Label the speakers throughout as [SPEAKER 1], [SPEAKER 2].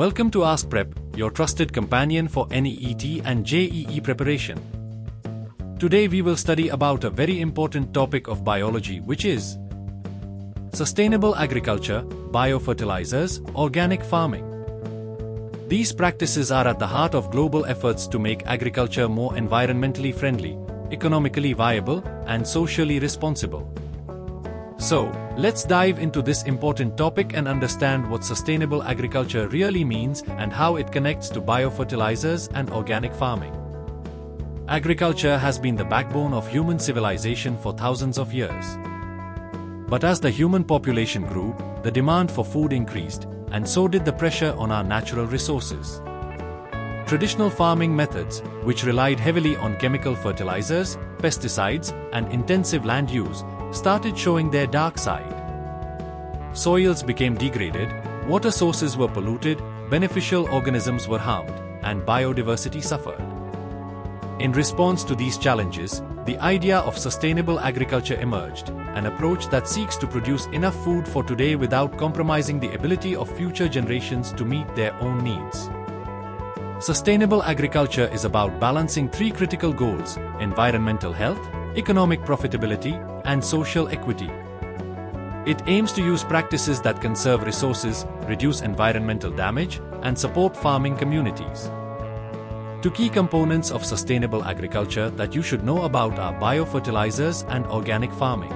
[SPEAKER 1] Welcome to Ask Prep, your trusted companion for NEET and JEE preparation. Today we will study about a very important topic of biology, which is sustainable agriculture, biofertilizers, organic farming. These practices are at the heart of global efforts to make agriculture more environmentally friendly, economically viable, and socially responsible. So, let's dive into this important topic and understand what sustainable agriculture really means and how it connects to biofertilizers and organic farming. Agriculture has been the backbone of human civilization for thousands of years. But as the human population grew, the demand for food increased, and so did the pressure on our natural resources. Traditional farming methods, which relied heavily on chemical fertilizers, pesticides, and intensive land use, started showing their dark side. Soils became degraded, water sources were polluted, beneficial organisms were harmed, and biodiversity suffered. In response to these challenges, the idea of sustainable agriculture emerged, an approach that seeks to produce enough food for today without compromising the ability of future generations to meet their own needs. Sustainable agriculture is about balancing three critical goals: environmental health, economic profitability, and social equity. It aims to use practices that conserve resources, reduce environmental damage, and support farming communities. Two key components of sustainable agriculture that you should know about are biofertilizers and organic farming.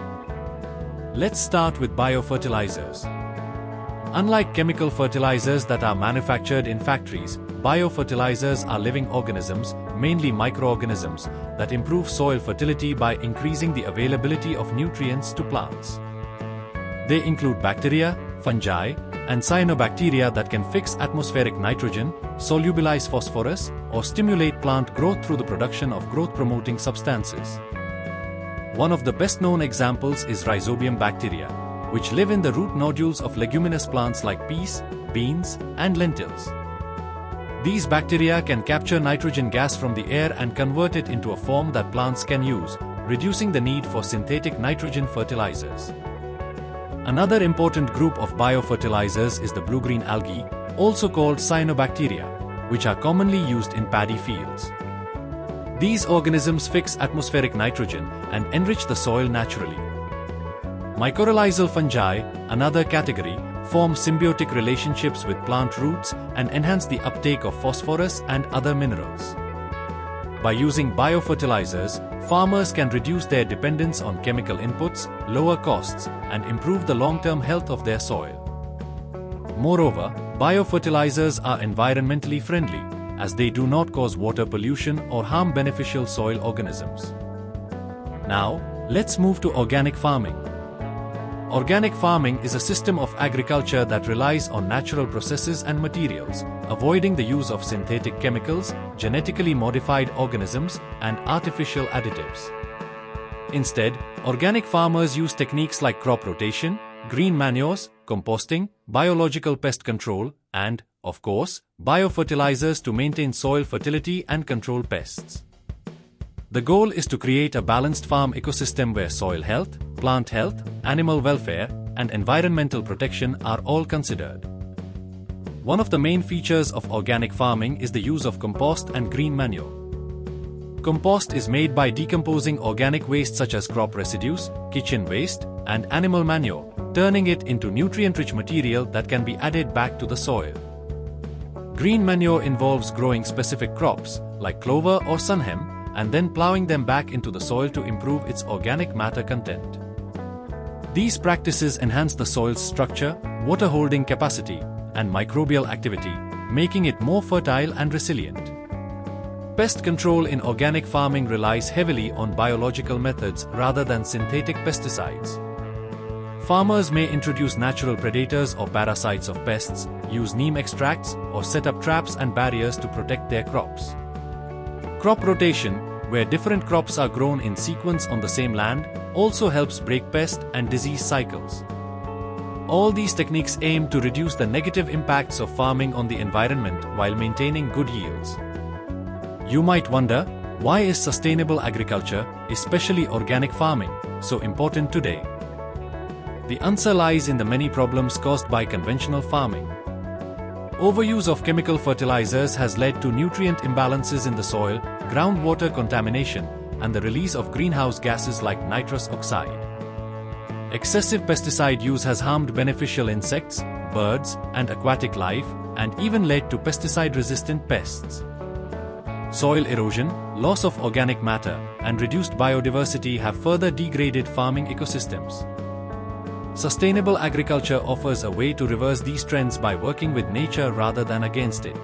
[SPEAKER 1] Let's start with biofertilizers. Unlike chemical fertilizers that are manufactured in factories, biofertilizers are living organisms, mainly microorganisms, that improve soil fertility by increasing the availability of nutrients to plants. They include bacteria, fungi, and cyanobacteria that can fix atmospheric nitrogen, solubilize phosphorus, or stimulate plant growth through the production of growth-promoting substances. One of the best-known examples is Rhizobium bacteria, which live in the root nodules of leguminous plants like peas, beans, and lentils. These bacteria can capture nitrogen gas from the air and convert it into a form that plants can use, reducing the need for synthetic nitrogen fertilizers. Another important group of biofertilizers is the blue-green algae, also called cyanobacteria, which are commonly used in paddy fields. These organisms fix atmospheric nitrogen and enrich the soil naturally. Mycorrhizal fungi, another category, form symbiotic relationships with plant roots and enhance the uptake of phosphorus and other minerals. By using biofertilizers, farmers can reduce their dependence on chemical inputs, lower costs, and improve the long-term health of their soil. Moreover, biofertilizers are environmentally friendly, as they do not cause water pollution or harm beneficial soil organisms. Now, let's move to organic farming. Organic farming is a system of agriculture that relies on natural processes and materials, avoiding the use of synthetic chemicals, genetically modified organisms, and artificial additives. Instead, organic farmers use techniques like crop rotation, green manures, composting, biological pest control, and, of course, biofertilizers to maintain soil fertility and control pests. The goal is to create a balanced farm ecosystem where soil health, plant health, animal welfare, and environmental protection are all considered. One of the main features of organic farming is the use of compost and green manure. Compost is made by decomposing organic waste such as crop residues, kitchen waste, and animal manure, turning it into nutrient-rich material that can be added back to the soil. Green manure involves growing specific crops, like clover or sunham, and then plowing them back into the soil to improve its organic matter content. These practices enhance the soil's structure, water-holding capacity, and microbial activity, making it more fertile and resilient. Pest control in organic farming relies heavily on biological methods rather than synthetic pesticides. Farmers may introduce natural predators or parasites of pests, use neem extracts, or set up traps and barriers to protect their crops. Crop rotation, where different crops are grown in sequence on the same land, also helps break pest and disease cycles. All these techniques aim to reduce the negative impacts of farming on the environment while maintaining good yields. You might wonder, why is sustainable agriculture, especially organic farming, so important today? The answer lies in the many problems caused by conventional farming. Overuse of chemical fertilizers has led to nutrient imbalances in the soil, groundwater contamination, and the release of greenhouse gases like nitrous oxide. Excessive pesticide use has harmed beneficial insects, birds, and aquatic life, and even led to pesticide-resistant pests. Soil erosion, loss of organic matter, and reduced biodiversity have further degraded farming ecosystems. Sustainable agriculture offers a way to reverse these trends by working with nature rather than against it.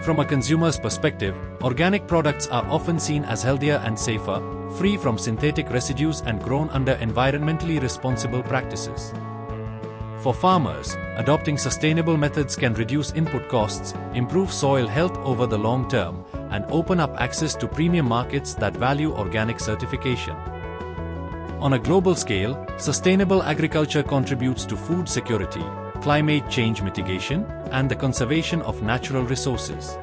[SPEAKER 1] From a consumer's perspective, organic products are often seen as healthier and safer, free from synthetic residues and grown under environmentally responsible practices. For farmers, adopting sustainable methods can reduce input costs, improve soil health over the long term, and open up access to premium markets that value organic certification. On a global scale, sustainable agriculture contributes to food security, climate change mitigation, and the conservation of natural resources.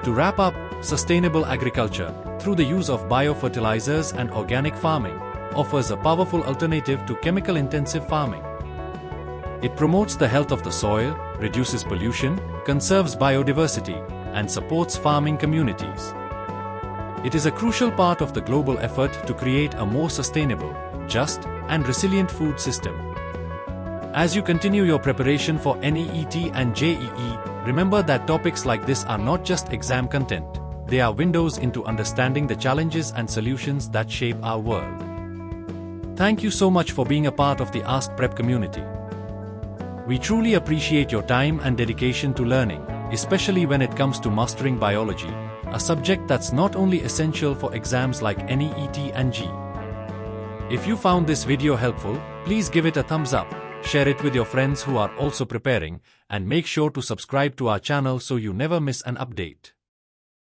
[SPEAKER 1] To wrap up, sustainable agriculture, through the use of biofertilizers and organic farming, offers a powerful alternative to chemical-intensive farming. It promotes the health of the soil, reduces pollution, conserves biodiversity, and supports farming communities. It is a crucial part of the global effort to create a more sustainable, just, and resilient food system. As you continue your preparation for NEET and JEE, remember that topics like this are not just exam content, they are windows into understanding the challenges and solutions that shape our world. Thank you so much for being a part of the Ask Prep community. We truly appreciate your time and dedication to learning, especially when it comes to mastering biology, a subject that's not only essential for exams like NEET and JEE. If you found this video helpful, please give it a thumbs up, share it with your friends who are also preparing, and make sure to subscribe to our channel so you never miss an update.